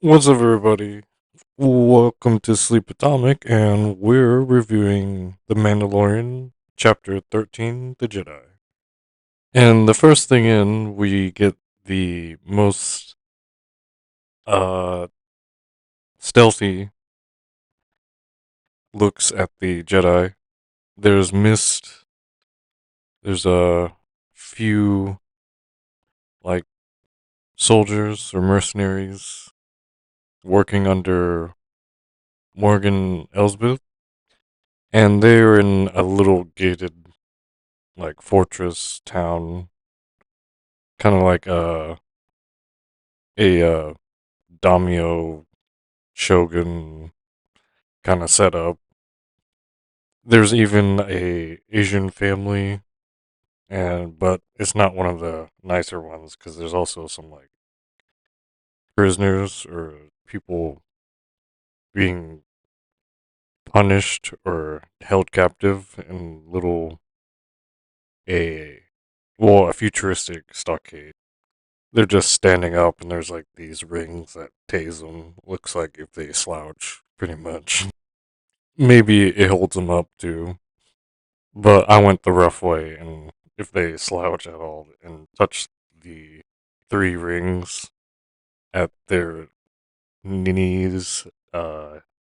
What's up, everybody? Welcome to Sleep Atomic, and we're reviewing The Mandalorian, Chapter 13, The Jedi. And the first thing in, we get the most uh, stealthy looks at the Jedi. There's mist, there's a few, like, soldiers or mercenaries working under Morgan Elsbeth, and they're in a little gated like fortress town, kind of like a daimyo shogun kind of setup. There's even a Asian family, and but it's not one of the nicer ones because there's also some like prisoners or people being punished or held captive in little a a futuristic stockade. They're just standing up, and there's like these rings that tase them. Looks like if they slouch, pretty much. Maybe it holds them up too. But I went the rough way, and if they slouch at all and touch the three rings at their knees,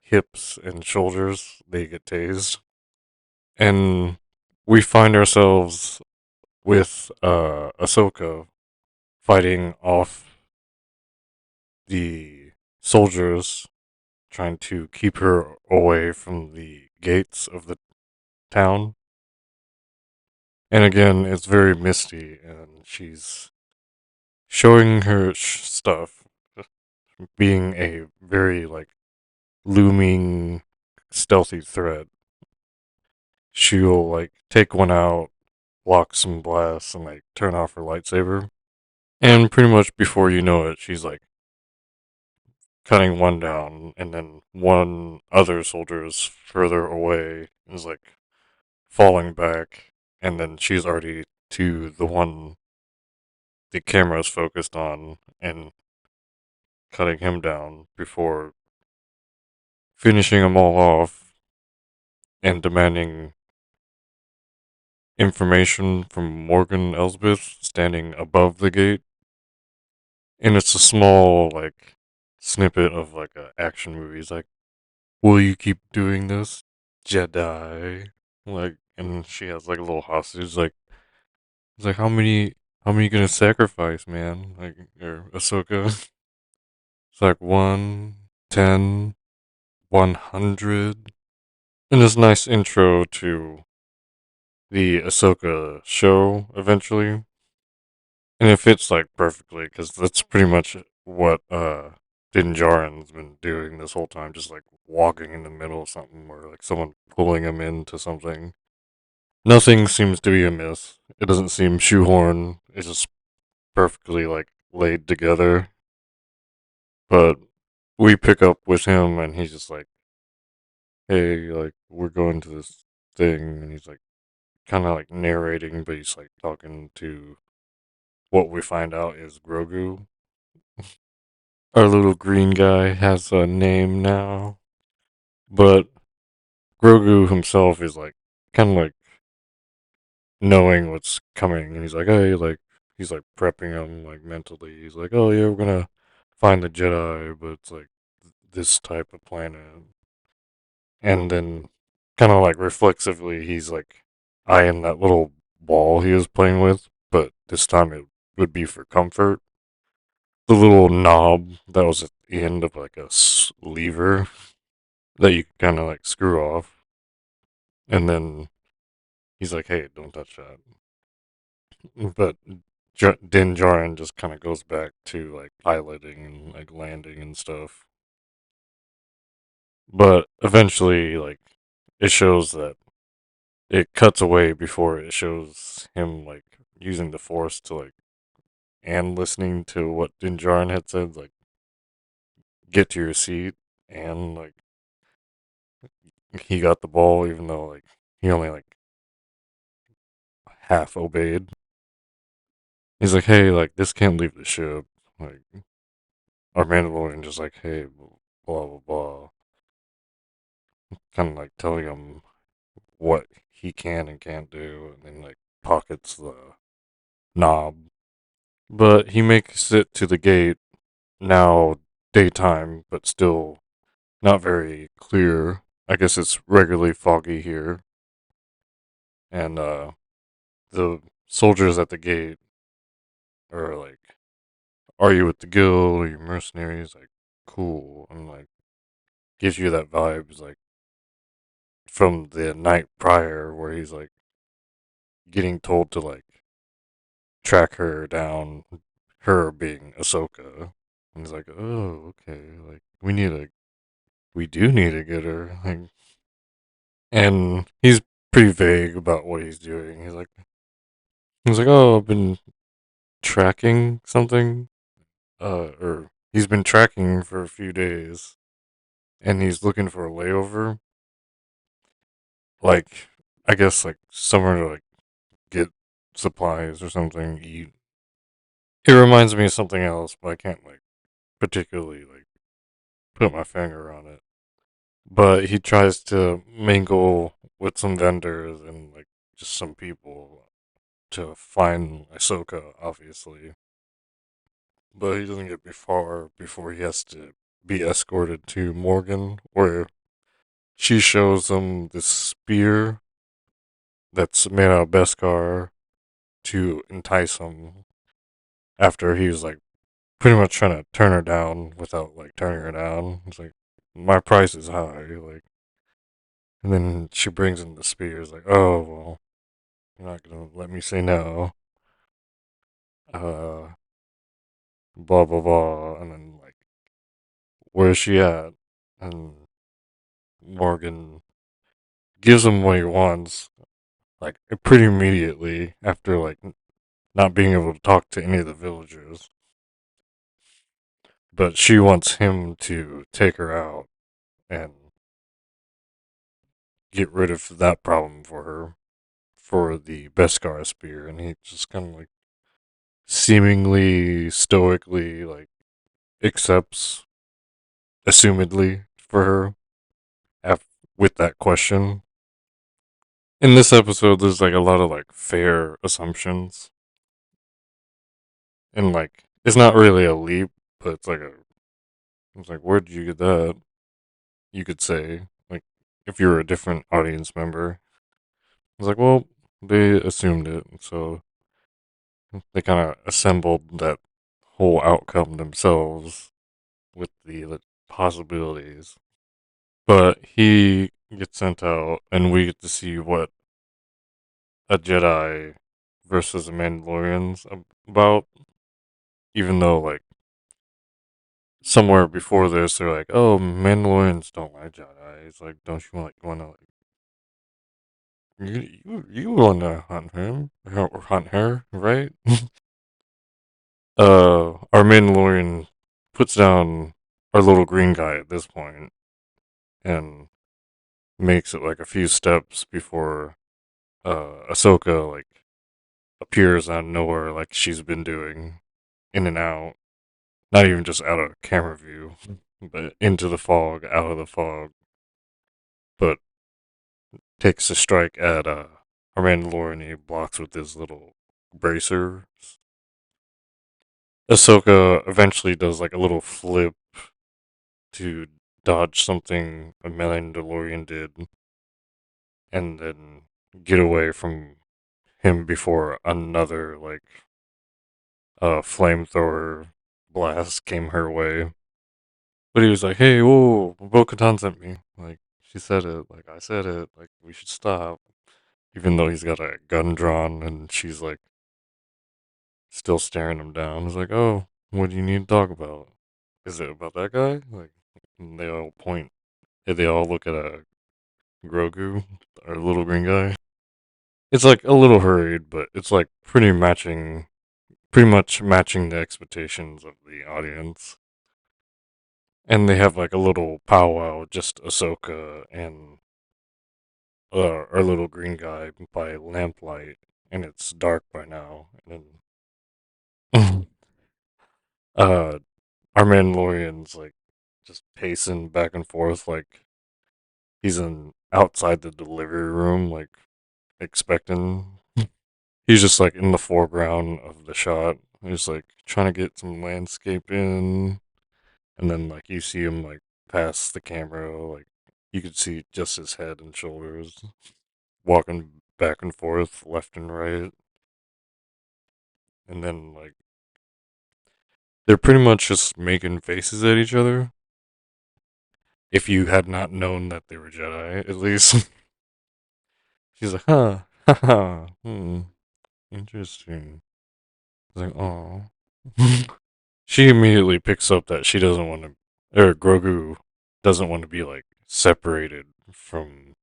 hips, and shoulders, they get tased. And we find ourselves with Ahsoka fighting off the soldiers trying to keep her away from the gates of the town. And again, it's very misty, and she's showing her stuff, being a very like looming, stealthy threat. She'll like take one out, block some blasts, and like turn off her lightsaber. And pretty much before you know it, she's like cutting one down, and then one other soldier is further away, is like falling back, and then she's already to the one the camera is focused on and cutting him down before finishing them all off and demanding information from Morgan Elsbeth standing above the gate. And it's a small, like, snippet of, like, a action movie. It's like, will you keep doing this, Jedi? Like, and she has, like, a little hostage. Like, it's like, how many you gonna sacrifice, man? Like, or Ahsoka? It's like 1, 10, 100. And this nice intro to the Ahsoka show eventually. And it fits like perfectly because that's pretty much what Din Djarin's been doing this whole time, just like walking in the middle of something or like someone pulling him into something. Nothing seems to be amiss. It doesn't seem shoehorned. It's just perfectly like laid together. But we pick up with him and he's just like, hey, like we're going to this thing, and he's like kind of like narrating, but he's like talking to what we find out is Grogu. Our little green guy has a name now, but Grogu himself is like kind of like knowing what's coming, and he's like, hey, like he's like prepping him like mentally. He's like, oh yeah, we're gonna find the Jedi, but it's like this type of planet, and then kind of like reflexively, he's like eyeing that little ball he was playing with, but this time it would be for comfort. The little knob that was at the end of like a lever that you kind of like screw off, and then he's like, "Hey, don't touch that." But Din Djarin just kind of goes back to like piloting and like landing and stuff. But eventually, like it shows that it cuts away before it shows him like using the Force to like and listening to what Din Djarin had said, like get to your seat, and like he got the ball even though like he only like half obeyed. He's like, hey, like this can't leave the ship. Like our Mandalorian just like, hey, blah blah blah, kind of like telling him what he can and can't do, and then like pockets the knob. But he makes it to the gate now, daytime, but still not very clear. I guess it's regularly foggy here, and the soldiers at the gate are like, "Are you with the guild? Are you mercenaries?" Like, cool, and like gives you that vibes like from the night prior where he's like getting told to like track her down, her being Ahsoka. And he's like, oh, okay, like we do need to get her. Like, and he's pretty vague about what he's doing. He's like, oh, I've been tracking something, or he's been tracking for a few days, and he's looking for a layover. Like, I guess like somewhere to like get supplies or something. It reminds me of something else, but I can't like particularly like put my finger on it. But he tries to mingle with some vendors and like just some people to find Ahsoka, obviously. But he doesn't get far before he has to be escorted to Morgan, where she shows him this spear that's made out of Beskar to entice him after he was like pretty much trying to turn her down without like turning her down. It's like my price is high, like, and then she brings in the spears, like, oh well, you're not gonna let me say no. Uh, blah blah blah, and then like, where's she at? And Morgan gives him what he wants, like pretty immediately after like not being able to talk to any of the villagers. But she wants him to take her out and get rid of that problem for her, for the Beskar spear, and he just kind of like seemingly stoically like accepts, assumedly for her, with that question. In this episode, there's like a lot of like fair assumptions, and like it's not really a leap, but it's like where did you get that? You could say like if you were a different audience member, it's like well they assumed it, so they kind of assembled that whole outcome themselves with the possibilities. But he gets sent out, and we get to see what a Jedi versus a Mandalorian's about. Even though, like, somewhere before this, they're like, "Oh, Mandalorians don't like Jedi." It's like, don't you want to like you want to hunt him or hunt her, right? Our Mandalorian puts down our little green guy at this point and makes it like a few steps before Ahsoka like appears out of nowhere like she's been doing in and out. Not even just out of camera view, but into the fog, out of the fog. But takes a strike at our Mandalorian. He blocks with his little bracers. Ahsoka eventually does like a little flip to dodge something a Mandalorian did, and then get away from him before another like flamethrower blast came her way. But he was like, "Hey, whoa, Bo-Katan sent me. Like, she said it. Like, I said it. Like, we should stop." Even though he's got a gun drawn, and she's like still staring him down. He's like, "Oh, what do you need to talk about? Is it about that guy?" Like, and they all point. They all look at a Grogu, our little green guy. It's like a little hurried, but it's like pretty much matching the expectations of the audience. And they have like a little powwow, just Ahsoka and our little green guy by lamplight, and it's dark by now. And then, uh, our Mandalorian's like just pacing back and forth like he's in outside the delivery room, like expecting. He's just like in the foreground of the shot. He's like trying to get some landscape in, and then like you see him like pass the camera, like you could see just his head and shoulders walking back and forth, left and right, and then like they're pretty much just making faces at each other. If you had not known that they were Jedi, at least. She's like, huh, haha, interesting. I was like, oh. She immediately picks up that she doesn't want to, or Grogu doesn't want to be like separated from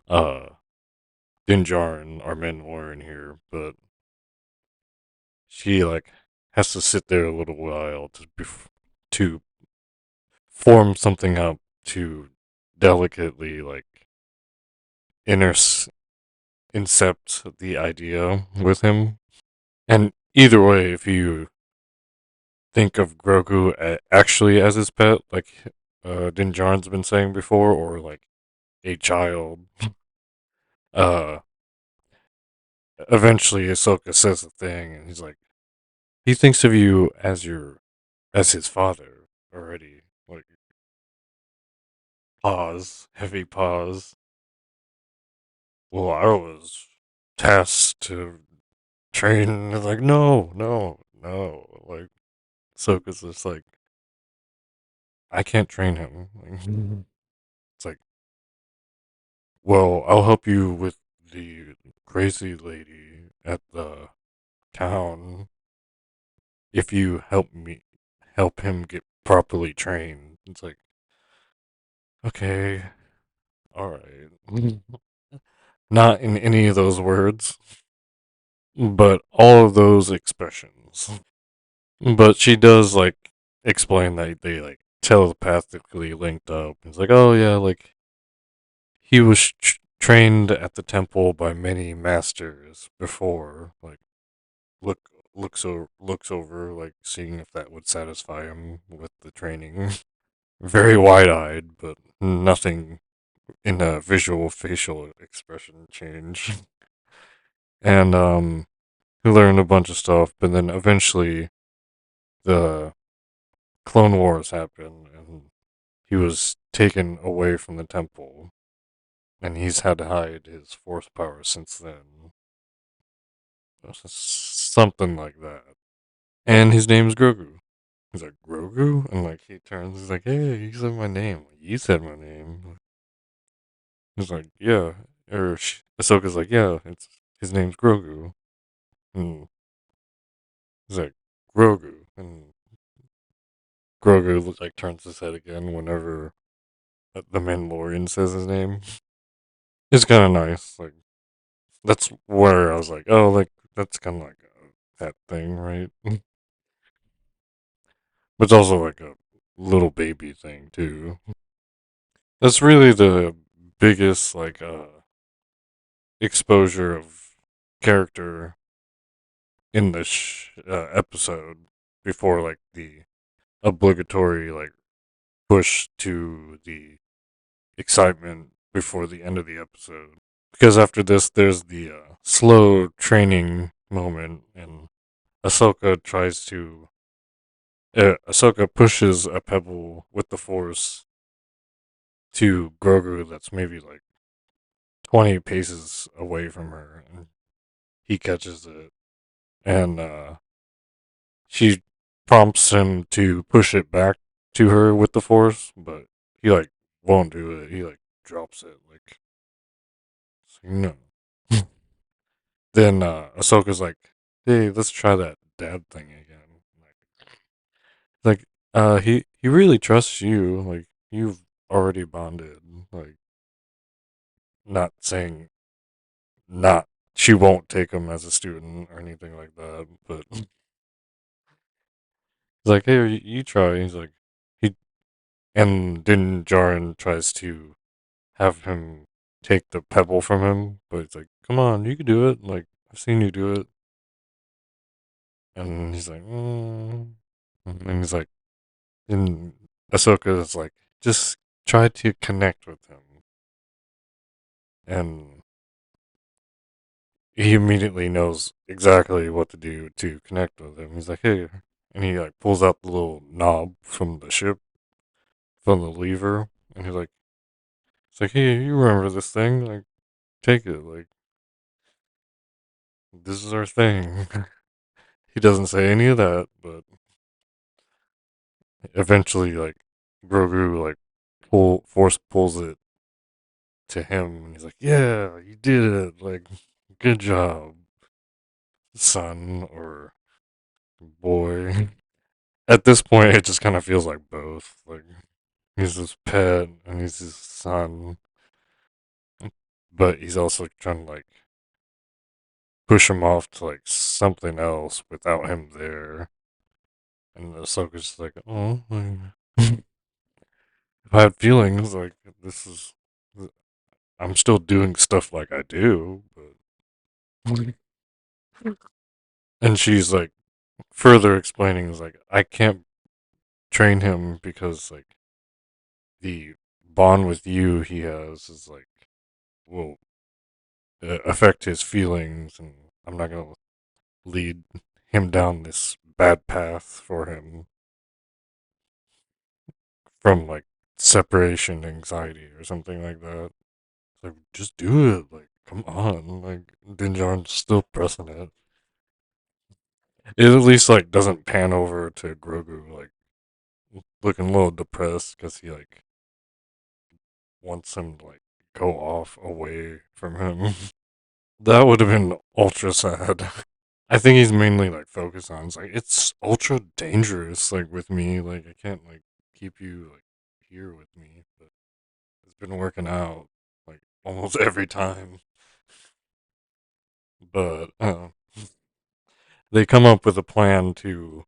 uh Din Djarin, our Mandalorian here, but she like has to sit there a little while to form something up to delicately like inter- incept the idea with him. And either way, if you think of Grogu actually as his pet, like Din Djarin's been saying before, or like a child, uh, eventually Ahsoka says the thing, and he's like, he thinks of you as his father already. Like pause, heavy pause. Well, I was tasked to train. Like no, no, no. Like Ahsoka's just like I can't train him. Like, it's like, well, I'll help you with the crazy lady at the town if you help him get properly trained. It's like, okay, all right. Not in any of those words, but all of those expressions. But she does like explain that they like telepathically linked up. It's like, oh yeah, like he was trained at the temple by many masters before. Like look looks over like seeing if that would satisfy him with the training. Very wide eyed, but nothing in a visual facial expression change. And he learned a bunch of stuff, but then eventually the Clone Wars happened and he was taken away from the temple and he's had to hide his force power since then. Something like that. And his name's Grogu. He's like, Grogu? And like he turns, he's like, hey, you said my name. You said my name. He's like, yeah. Or Ahsoka's like, yeah, it's his name's Grogu. And he's like, Grogu. And Grogu like turns his head again whenever the Mandalorian says his name. It's kind of nice. Like that's where I was like, oh, like that's kind of like that thing, right? But it's also like a little baby thing too. That's really the biggest like exposure of character in this episode before like the obligatory like push to the excitement before the end of the episode. Because after this, there's the slow training moment, and Ahsoka tries to. Ahsoka pushes a pebble with the Force to Grogu that's maybe like 20 paces away from her, and he catches it, and she prompts him to push it back to her with the Force, but he like won't do it. He like drops it, like, no. Then Ahsoka's like, "Hey, let's try that dad thing again." Like, he really trusts you. Like, you've already bonded. Like, not saying not she won't take him as a student or anything like that, but he's like, "Hey, you try." He's like, he and Din Djarin tries to have him take the pebble from him, but it's like, "Come on, you can do it." Like, I've seen you do it, and he's like, mm. And he's like, And Ahsoka is like, just try to connect with him. And he immediately knows exactly what to do to connect with him. He's like, hey. And he like pulls out the little knob from the ship, from the lever. And he's like, it's like, hey, you remember this thing? Like, take it. Like, this is our thing. He doesn't say any of that, but eventually, like, Grogu, like, force pulls it to him. And he's like, yeah, you did it. Like, good job, son or boy. At this point, it just kind of feels like both. Like, he's his pet and he's his son, but he's also trying to, like, push him off to, like, something else without him there. And Ahsoka's just like, oh, like, if I had feelings, like, this is. I'm still doing stuff like I do, but. And she's, like, further explaining, is like, I can't train him because, like, the bond with you he has is, like, will affect his feelings, and I'm not gonna lead him down this bad path for him from, like, separation anxiety or something like that. It's like, just do it. Like, come on. Like, Din Djarin's still pressing it. It at least, like, doesn't pan over to Grogu, like, looking a little depressed because he, like, wants him to, like, go off away from him. That would have been ultra sad. I think he's mainly, like, focused on, it's like, it's ultra dangerous, like, with me. Like, I can't, like, keep you, like, here with me. But it's been working out, like, almost every time. But they come up with a plan to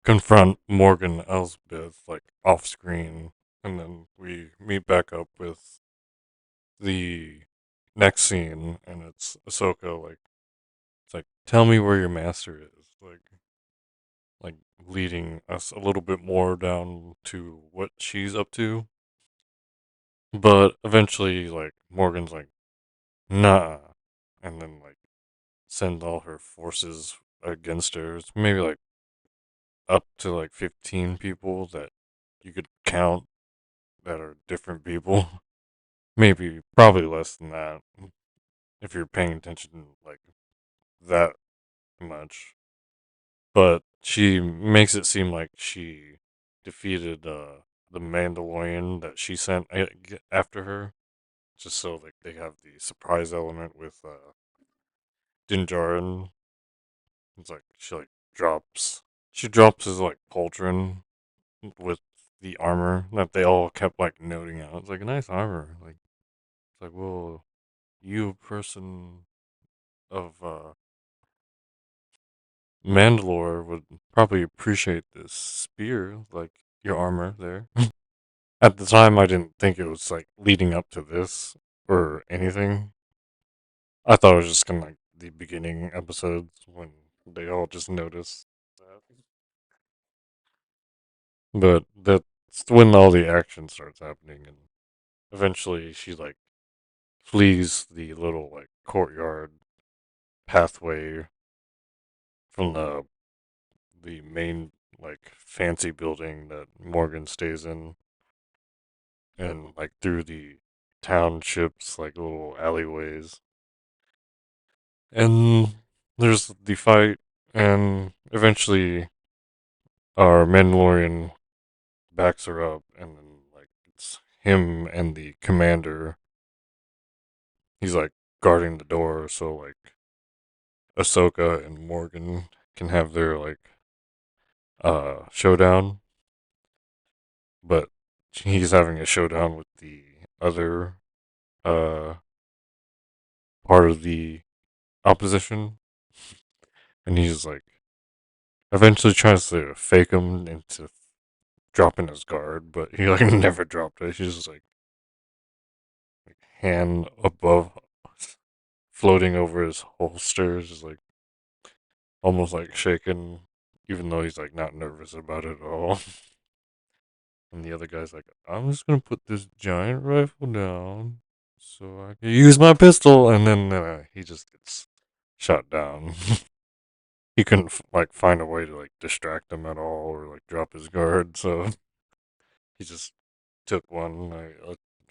confront Morgan Elsbeth, like, off screen. And then we meet back up with the next scene, and it's Ahsoka, like, it's like, tell me where your master is. Like leading us a little bit more down to what she's up to. But eventually, like, Morgan's like, nah, and then, like, send all her forces against her. It's maybe like up to like 15 people that you could count that are different people. Maybe probably less than that if you're paying attention like that much. But she makes it seem like she defeated the Mandalorian that she sent after her, just so like they have the surprise element with Din Djarin. It's like she drops his like pauldron with the armor that they all kept like noting out. It's like a nice armor. Like, it's like, well, you person of Mandalore would probably appreciate this spear, like your armor there. At the time, I didn't think it was like leading up to this or anything. I thought it was just kind of like the beginning episodes when they all just noticed that. But that's when all the action starts happening, and eventually she like flees the little like courtyard pathway from the main like fancy building that Morgan stays in, and like through the townships like little alleyways, and there's the fight, and eventually our Mandalorian backs her up, and then like it's him and the commander. He's like guarding the door so like Ahsoka and Morgan can have their like showdown, but he's having a showdown with the other uh part of the opposition, and he's like eventually tries to fake him into dropping his guard, but he like never dropped it. He's just like hand above, floating over his holsters, just like almost like shaking, even though he's like not nervous about it at all. And the other guy's like, I'm just gonna put this giant rifle down so I can use my pistol. And then he just gets shot down. He couldn't like find a way to like distract him at all or like drop his guard, so he just took one.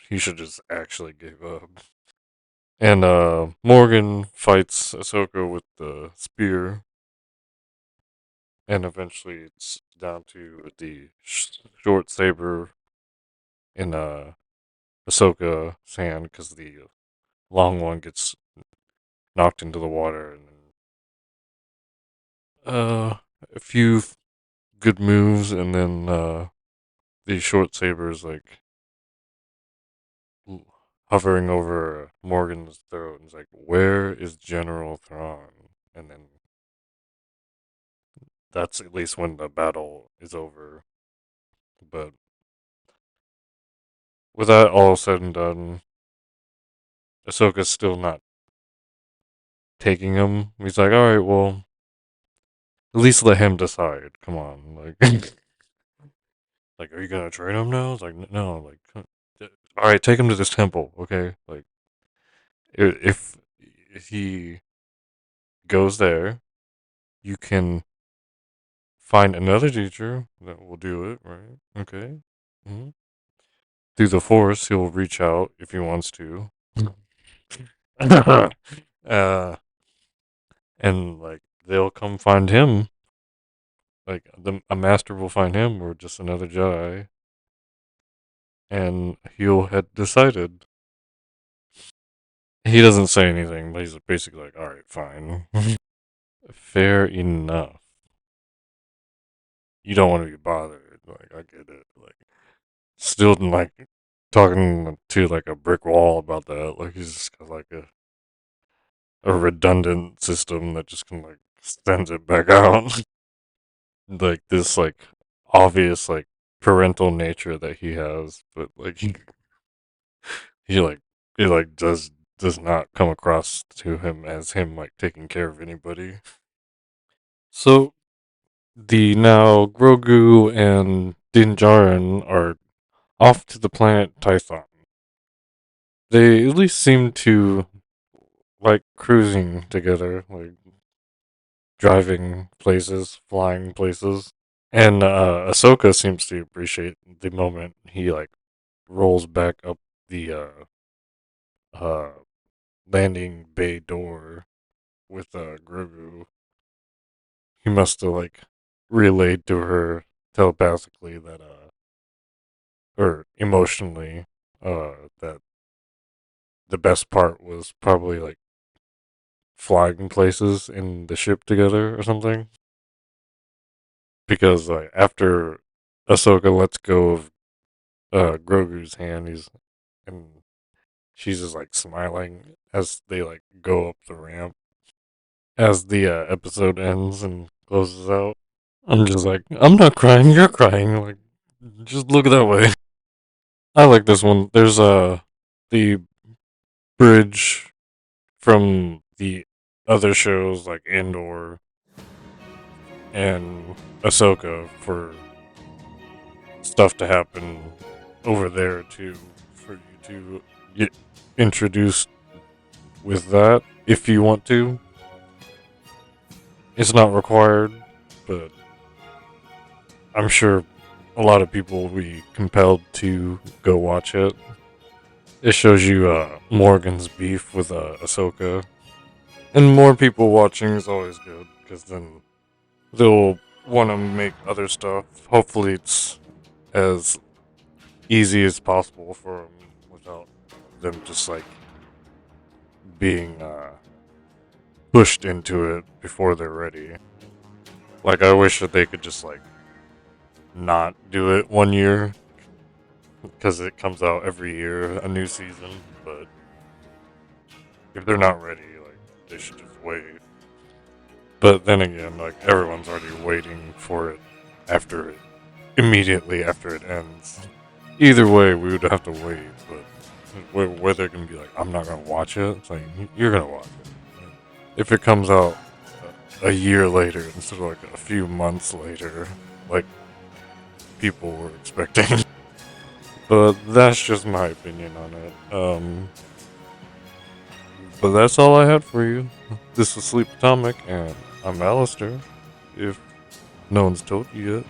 He should just actually give up. And Morgan fights Ahsoka with the spear, and eventually it's down to the short saber in Ahsoka's hand because the long one gets knocked into the water, and a few good moves, and then the short saber is like hovering over Morgan's throat, and it's like, "Where is General Thrawn?" And then that's at least when the battle is over. But with that all said and done, Ahsoka's still not taking him. He's like, "All right, well, at least let him decide. Come on, like, like, are you gonna train him now?" It's like, "No, like, all right, take him to this temple, okay? Like, if he goes there, you can find another teacher that will do it, right? Okay. hmm Through the Force, he'll reach out if he wants to. uh, and like they'll come find him. Like a master will find him, or just another Jedi, and he'll had decided. He doesn't say anything, but he's basically like, "All right, fine, fair enough. You don't want to be bothered. Like, I get it. Like, still like talking to like a brick wall about that. Like, he's just got like a redundant system that just can like sends it back out." Like this like obvious like parental nature that he has, but like he like it like does not come across to him as him like taking care of anybody. So the now Grogu and Din Djarin are off to the planet Tython. They at least seem to like cruising together, like driving places, flying places. And Ahsoka seems to appreciate the moment he like rolls back up the uh landing bay door with Grogu. He must have like relayed to her telepathically that or emotionally that the best part was probably like flying places in the ship together or something. Because like after Ahsoka lets go of Grogu's hand, and she's just like smiling as they like go up the ramp as the episode ends and closes out. I'm just like, I'm not crying, you're crying. Like, just look that way. I like this one. There's the bridge from the other shows like Andor and Ahsoka for stuff to happen over there too, for you to get introduced with that if you want to. It's not required, but I'm sure a lot of people will be compelled to go watch it. It shows you Morgan's beef with Ahsoka, and more people watching is always good because then they'll want to make other stuff. Hopefully, it's as easy as possible for them without them just like being pushed into it before they're ready. Like, I wish that they could just like not do it 1 year because it comes out every year, a new season. But if they're not ready, like, they should just wait. But then again, like, everyone's already waiting for it after it, immediately after it ends. Either way, we would have to wait. But where they're gonna be like, I'm not gonna watch it. It's like, you're gonna watch it. If it comes out a year later instead of like a few months later, like people were expecting. That's just my opinion on it. But that's all I had for you. This is Sleep Atomic, and I'm Alistair. If no one's told you yet,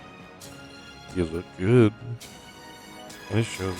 you look good. And it shows.